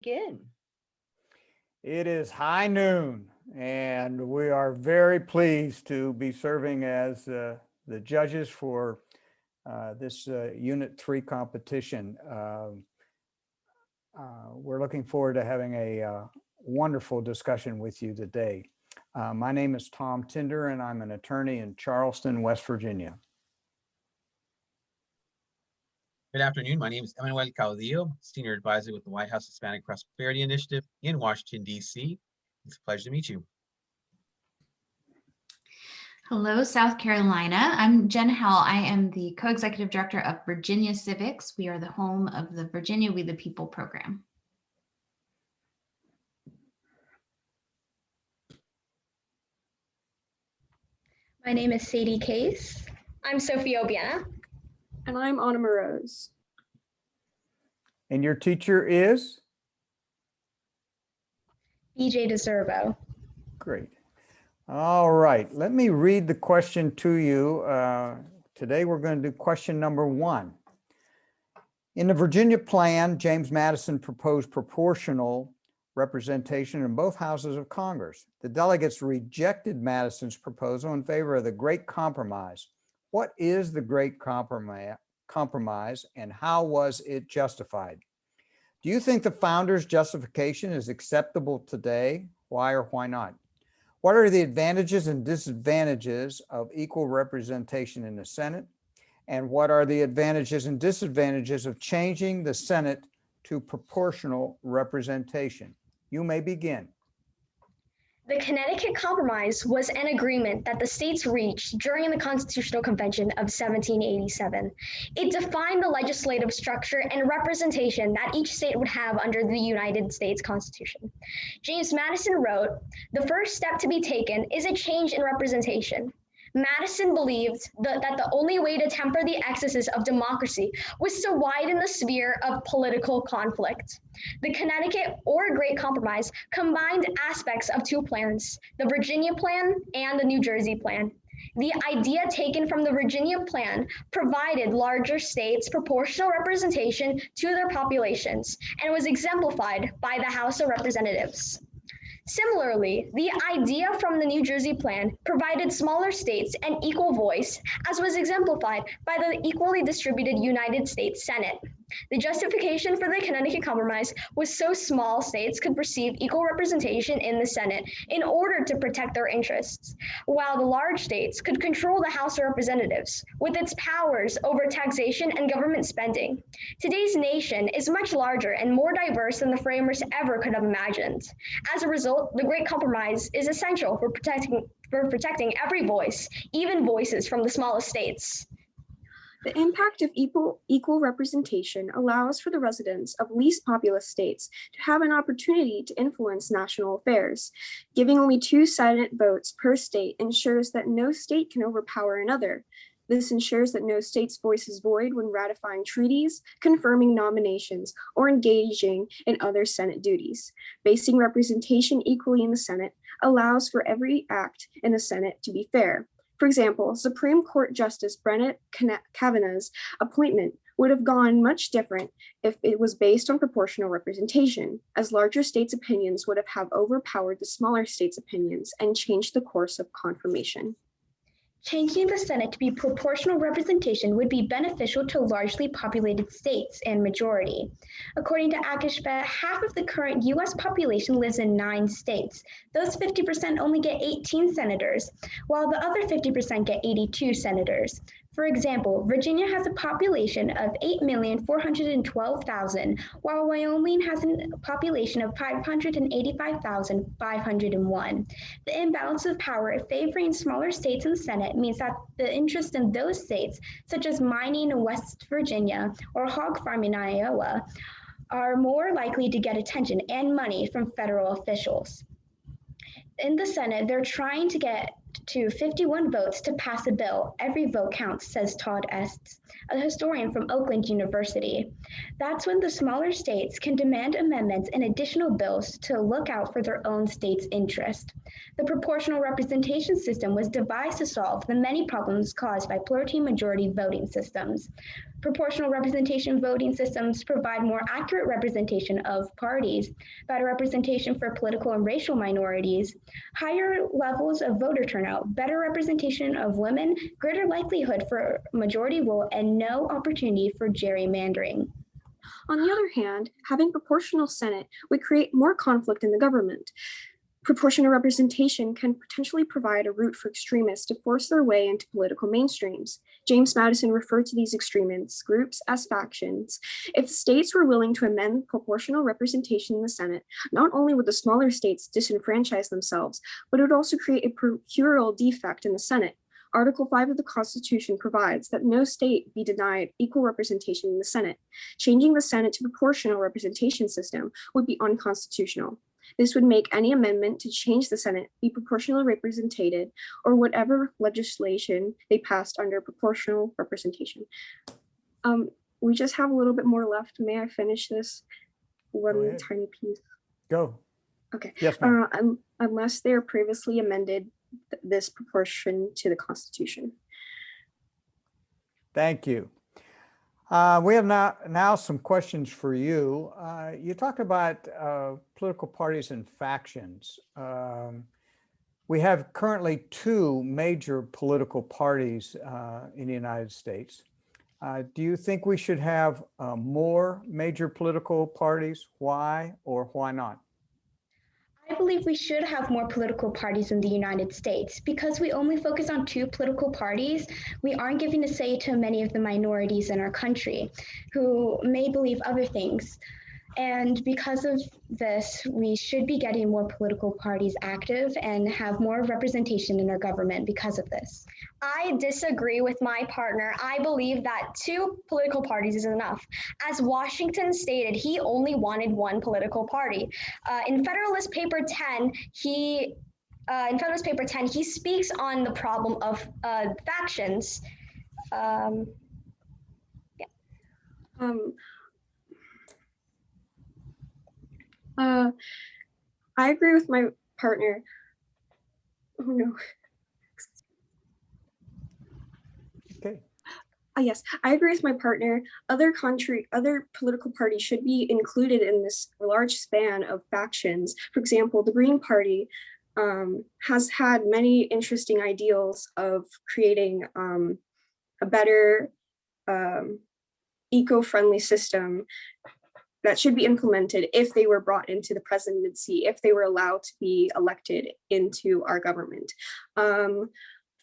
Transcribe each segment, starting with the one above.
begin? It is high noon, and we are very pleased to be serving as the judges for this Unit 3 competition. We're looking forward to having a wonderful discussion with you today. My name is Tom Tinder, and I'm an attorney in Charleston, West Virginia. Good afternoon. My name is Emmanuel Caudillo, Senior Advisor with the White House Hispanic Prosperity Initiative in Washington, D.C. It's a pleasure to meet you. Hello, South Carolina. I'm Jen Howell. I am the Co-Executive Director of Virginia Civics. We are the home of the Virginia We the People program. My name is Sadie Case. I'm Sophia Obiena. And I'm Anna Morose. And your teacher is? BJ DeServo. Great. All right, let me read the question to you. Today we're going to do question number 1. In the Virginia plan, James Madison proposed proportional representation in both houses of Congress. The delegates rejected Madison's proposal in favor of the Great Compromise. What is the Great Compromise and how was it justified? Do you think the founders' justification is acceptable today? Why or why not? What are the advantages and disadvantages of equal representation in the Senate? And what are the advantages and disadvantages of changing the Senate to proportional representation? You may begin. The Connecticut Compromise was an agreement that the states reached during the Constitutional Convention of 1787. It defined the legislative structure and representation that each state would have under the United States Constitution. James Madison wrote, "The first step to be taken is a change in representation." Madison believed that the only way to temper the excesses of democracy was to widen the sphere of political conflict. The Connecticut or Great Compromise combined aspects of 2 plans, the Virginia Plan and the New Jersey Plan. The idea taken from the Virginia Plan provided larger states proportional representation to their populations and was exemplified by the House of Representatives. Similarly, the idea from the New Jersey Plan provided smaller states an equal voice, as was exemplified by the equally distributed United States Senate. The justification for the Connecticut Compromise was so small states could receive equal representation in the Senate in order to protect their interests, while the large states could control the House of Representatives with its powers over taxation and government spending. Today's nation is much larger and more diverse than the framers ever could have imagined. As a result, the Great Compromise is essential for protecting every voice, even voices from the smallest states. The impact of equal representation allows for the residents of least populous states to have an opportunity to influence national affairs. Giving only 2 Senate votes per state ensures that no state can overpower another. This ensures that no state's voice is void when ratifying treaties, confirming nominations, or engaging in other Senate duties. Basing representation equally in the Senate allows for every act in the Senate to be fair. For example, Supreme Court Justice Brett Kavanaugh's appointment would have gone much different if it was based on proportional representation, as larger states' opinions would have overpowered the smaller states' opinions and changed the course of confirmation. Changing the Senate to be proportional representation would be beneficial to largely populated states and majority. According to Akishba, half of the current U.S. population lives in 9 states. Those 50% only get 18 senators, while the other 50% get 82 senators. For example, Virginia has a population of 8,412,000, while Wyoming has a population of 585,501. The imbalance of power favoring smaller states in the Senate means that the interest in those states, such as mining in West Virginia or hog farming in Iowa, are more likely to get attention and money from federal officials. In the Senate, they're trying to get to 51 votes to pass a bill. Every vote counts, says Todd Estes, a historian from Oakland University. That's when the smaller states can demand amendments and additional bills to look out for their own state's interest. The proportional representation system was devised to solve the many problems caused by plurality-majority voting systems. Proportional representation voting systems provide more accurate representation of parties, better representation for political and racial minorities, higher levels of voter turnout, better representation of women, greater likelihood for majority rule, and no opportunity for gerrymandering. On the other hand, having proportional Senate would create more conflict in the government. Proportional representation can potentially provide a route for extremists to force their way into political mainstreams. James Madison referred to these extremist groups as factions. If states were willing to amend proportional representation in the Senate, not only would the smaller states disenfranchise themselves, but it would also create a procedural defect in the Senate. Article 5 of the Constitution provides that no state be denied equal representation in the Senate. Changing the Senate to proportional representation system would be unconstitutional. This would make any amendment to change the Senate be proportionally represented or whatever legislation they passed under proportional representation. We just have a little bit more left. May I finish this one tiny piece? Go. Okay. Yes, ma'am. Unless they're previously amended this proportion to the Constitution. Thank you. We have now some questions for you. You talked about political parties and factions. We have currently 2 major political parties in the United States. Do you think we should have more major political parties? Why or why not? I believe we should have more political parties in the United States. Because we only focus on 2 political parties, we aren't giving a say to many of the minorities in our country who may believe other things. And because of this, we should be getting more political parties active and have more representation in our government because of this. I disagree with my partner. I believe that 2 political parties is enough. As Washington stated, he only wanted 1 political party. In Federalist Paper 10, he speaks on the problem of factions. I agree with my partner. Oh no. Okay. Yes, I agree with my partner. Other political parties should be included in this large span of factions. For example, the Green Party has had many interesting ideals of creating a better eco-friendly system that should be implemented if they were brought into the presidency, if they were allowed to be elected into our government.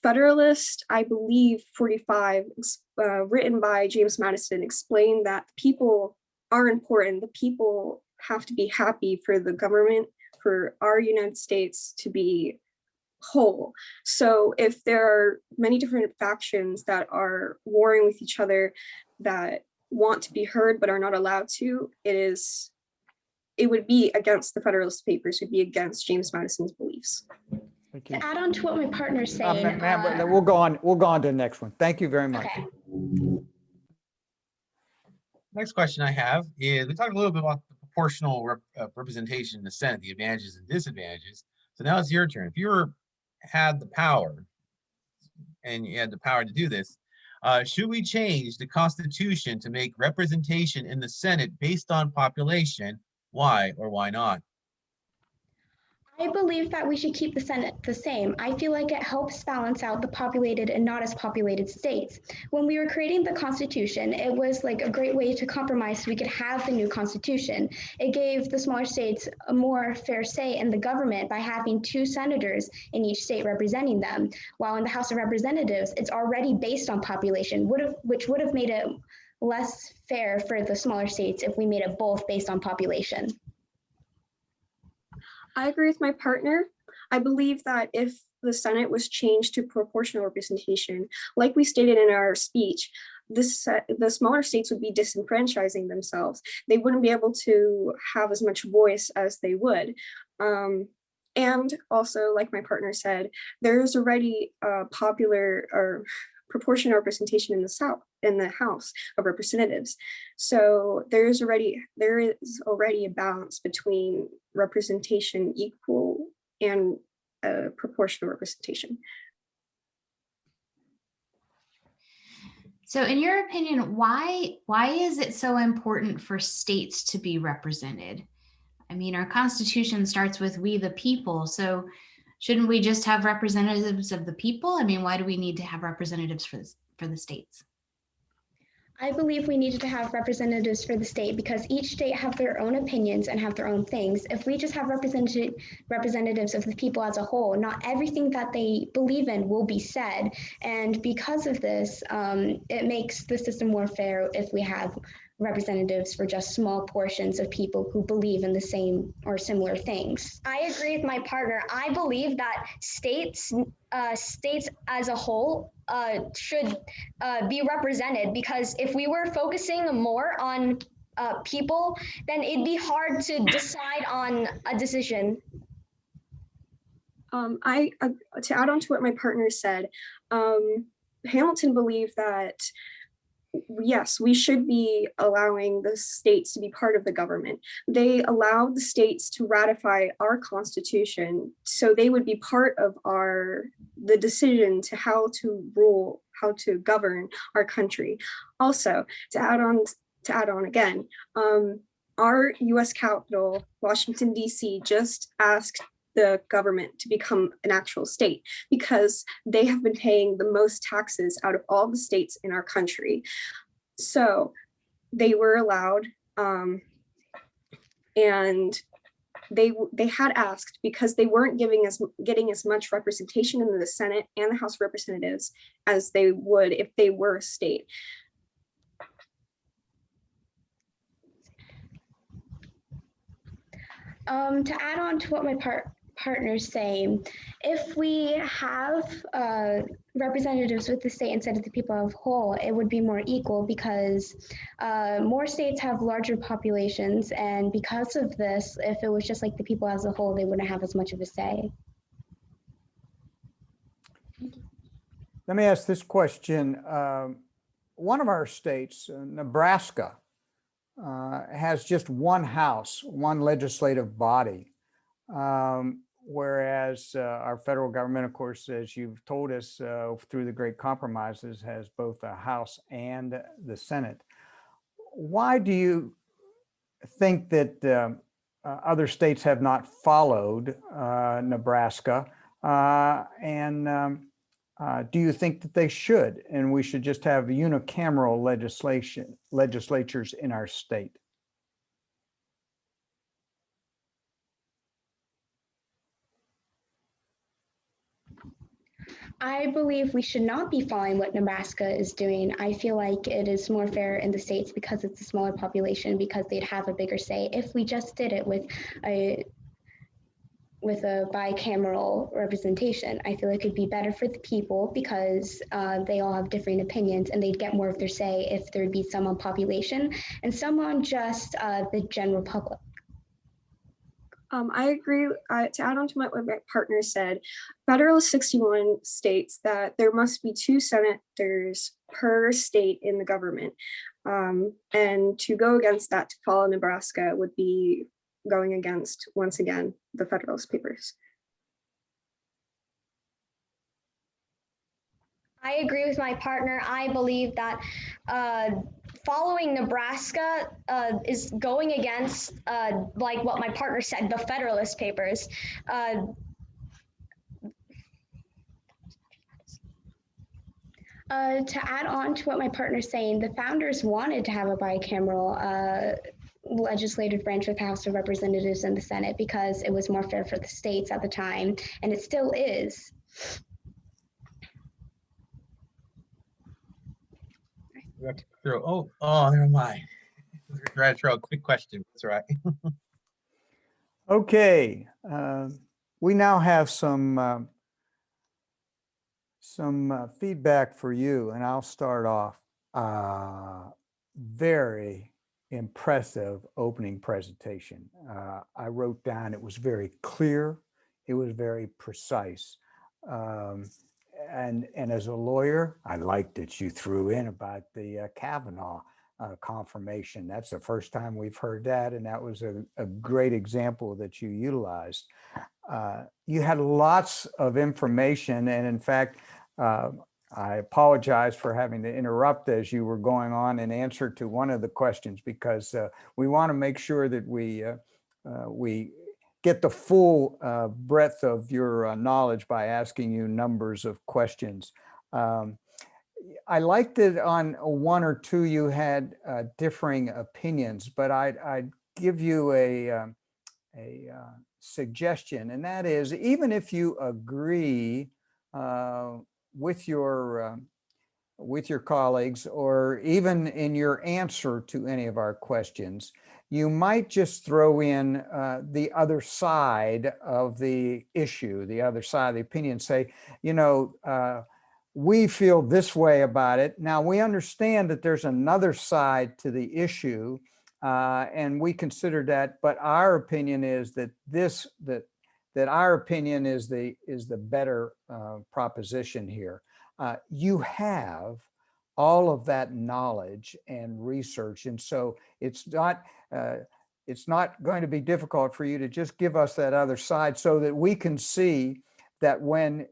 Federalist, I believe 45, written by James Madison, explained that people are important. The people have to be happy for the government, for our United States to be whole. So if there are many different factions that are warring with each other that want to be heard but are not allowed to, it would be against the Federalist Papers, would be against James Madison's beliefs. Thank you. To add on to what my partner's saying. Ma'am, we'll go on to the next one. Thank you very much. Okay. Next question I have is, we talked a little bit about the proportional representation in the Senate, the advantages and disadvantages. So now it's your turn. If you had the power and you had the power to do this, should we change the Constitution to make representation in the Senate based on population? Why or why not? I believe that we should keep the Senate the same. I feel like it helps balance out the populated and not as populated states. When we were creating the Constitution, it was like a great way to compromise so we could have the new Constitution. It gave the smaller states a more fair say in the government by having 2 senators in each state representing them, while in the House of Representatives, it's already based on population, which would have made it less fair for the smaller states if we made it both based on population. I agree with my partner. I believe that if the Senate was changed to proportional representation, like we stated in our speech, the smaller states would be disenfranchising themselves. They wouldn't be able to have as much voice as they would. And also, like my partner said, there's already a popular or proportional representation in the South, in the House of Representatives. So there is already a balance between representation equal and proportional representation. So in your opinion, why is it so important for states to be represented? I mean, our Constitution starts with "we the people," so shouldn't we just have representatives of the people? I mean, why do we need to have representatives for the states? I believe we needed to have representatives for the state because each state have their own opinions and have their own things. If we just have representatives of the people as a whole, not everything that they believe in will be said. And because of this, it makes the system more fair if we have representatives for just small portions of people who believe in the same or similar things. I agree with my partner. I believe that states as a whole should be represented, because if we were focusing more on people, then it'd be hard to decide on a decision. To add on to what my partner said, Hamilton believed that yes, we should be allowing the states to be part of the government. They allowed the states to ratify our Constitution, so they would be part of the decision to how to rule, how to govern our country. Also, to add on again, our U.S. Capitol, Washington, D.C., just asked the government to become an actual state because they have been paying the most taxes out of all the states in our country. So they were allowed, and they had asked because they weren't getting as much representation in the Senate and the House of Representatives as they would if they were a state. To add on to what my partner's saying, if we have representatives with the state instead of the people as a whole, it would be more equal because more states have larger populations, and because of this, if it was just like the people as a whole, they wouldn't have as much of a say. Let me ask this question. One of our states, Nebraska, has just one house, one legislative body. Whereas our federal government, of course, as you've told us through the Great Compromises, has both a House and the Senate. Why do you think that other states have not followed Nebraska? Do you think that they should, and we should just have unicameral legislatures in our state? I believe we should not be following what Nebraska is doing. I feel like it is more fair in the states because it's a smaller population, because they'd have a bigger say. If we just did it with a bicameral representation, I feel like it'd be better for the people because they all have different opinions and they'd get more of their say if there'd be some on population and some on just the general public. I agree. To add on to what my partner said, Federalist 61 states that there must be 2 senators per state in the government. And to go against that, to follow Nebraska, would be going against, once again, the Federalist Papers. I agree with my partner. I believe that following Nebraska is going against, like what my partner said, the Federalist Papers. To add on to what my partner's saying, the founders wanted to have a bicameral legislative branch with the House of Representatives and the Senate because it was more fair for the states at the time, and it still is. We have to throw, never mind. We're trying to throw a quick question. That's right. Okay, we now have some feedback for you, and I'll start off. Very impressive opening presentation. I wrote down it was very clear, it was very precise. Um, and as a lawyer, I liked that you threw in about the Kavanaugh confirmation. That's the first time we've heard that, and that was a great example that you utilized. You had lots of information, and in fact, I apologize for having to interrupt as you were going on in answer to one of the questions, because we want to make sure that we get the full breadth of your knowledge by asking you numbers of questions. I liked that on one or two you had differing opinions, but I'd give you a suggestion, and that is, even if you agree with your colleagues, or even in your answer to any of our questions, you might just throw in the other side of the issue, the other side of the opinion. Say, we feel this way about it. Now, we understand that there's another side to the issue, and we consider that, but our opinion is that our opinion is the better proposition here. You have all of that knowledge and research, and so it's not going to be difficult for you to just give us that other side, so that we can see that when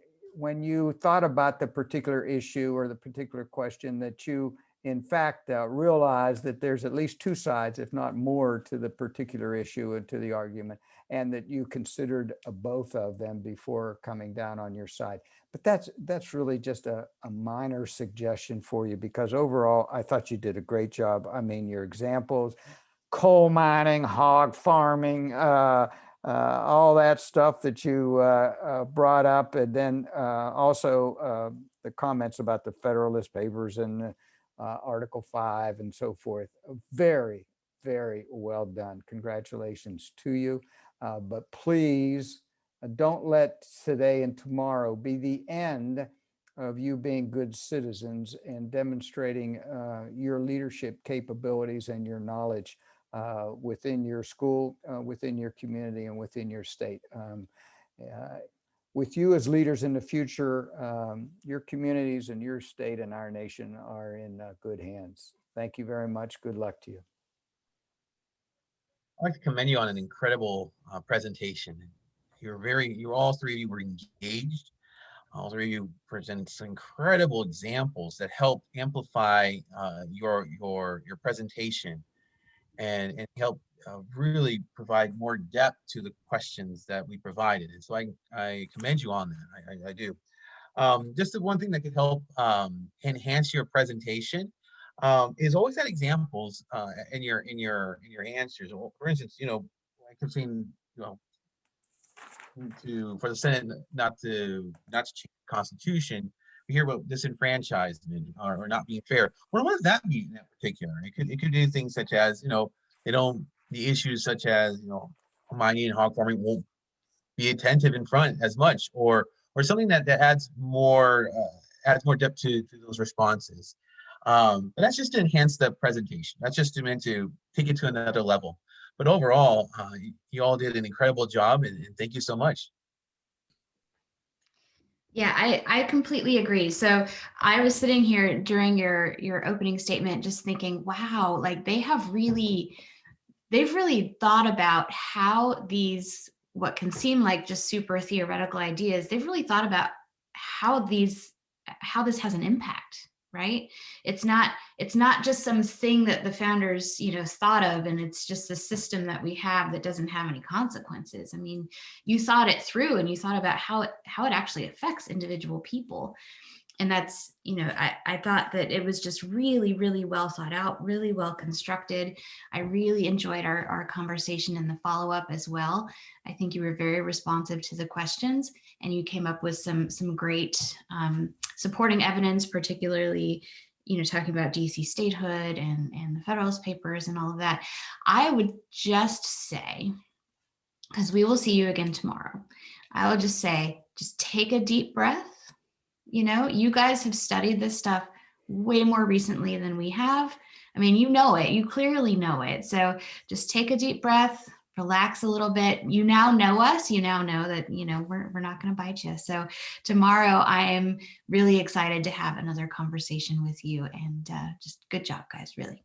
you thought about the particular issue or the particular question, that you in fact realize that there's at least two sides, if not more, to the particular issue and to the argument, and that you considered both of them before coming down on your side. But that's really just a minor suggestion for you, because overall, I thought you did a great job. I mean, your examples, coal mining, hog farming, all that stuff that you brought up, and then also the comments about the Federalist Papers and Article 5 and so forth. Very, very well done. Congratulations to you. But please don't let today and tomorrow be the end of you being good citizens and demonstrating your leadership capabilities and your knowledge within your school, within your community, and within your state. With you as leaders in the future, your communities and your state and our nation are in good hands. Thank you very much. Good luck to you. I'd like to commend you on an incredible presentation. All three of you were engaged. All three of you presented some incredible examples that help amplify your presentation and help really provide more depth to the questions that we provided. And so I commend you on that. I do. Just the one thing that could help enhance your presentation is always have examples in your answers. For instance, like I've seen, for the Senate not to change the Constitution, we hear about disenfranchisement or not being fair. Well, what does that mean in particular? It could do things such as, the issues such as, mining and hog farming won't be attentive in front as much, or something that adds more depth to those responses. But that's just to enhance the presentation. That's just meant to take it to another level. But overall, you all did an incredible job, and thank you so much. Yeah, I completely agree. So I was sitting here during your opening statement just thinking, wow, like they've really thought about how these, what can seem like just super theoretical ideas, they've really thought about how this has an impact, right? It's not just something that the founders, thought of, and it's just a system that we have that doesn't have any consequences. I mean, you thought it through, and you thought about how it actually affects individual people. And that's, I thought that it was just really, really well thought out, really well constructed. I really enjoyed our conversation and the follow-up as well. I think you were very responsive to the questions, and you came up with some great supporting evidence, particularly, talking about DC statehood and the Federalist Papers and all of that. I would just say, because we will see you again tomorrow, I would just say, just take a deep breath. You guys have studied this stuff way more recently than we have. I mean, you know it, you clearly know it. So just take a deep breath relax a little bit. You now know us. You now know that, we're not going to bite you. So tomorrow I am really excited to have another conversation with you, and just good job, guys, really.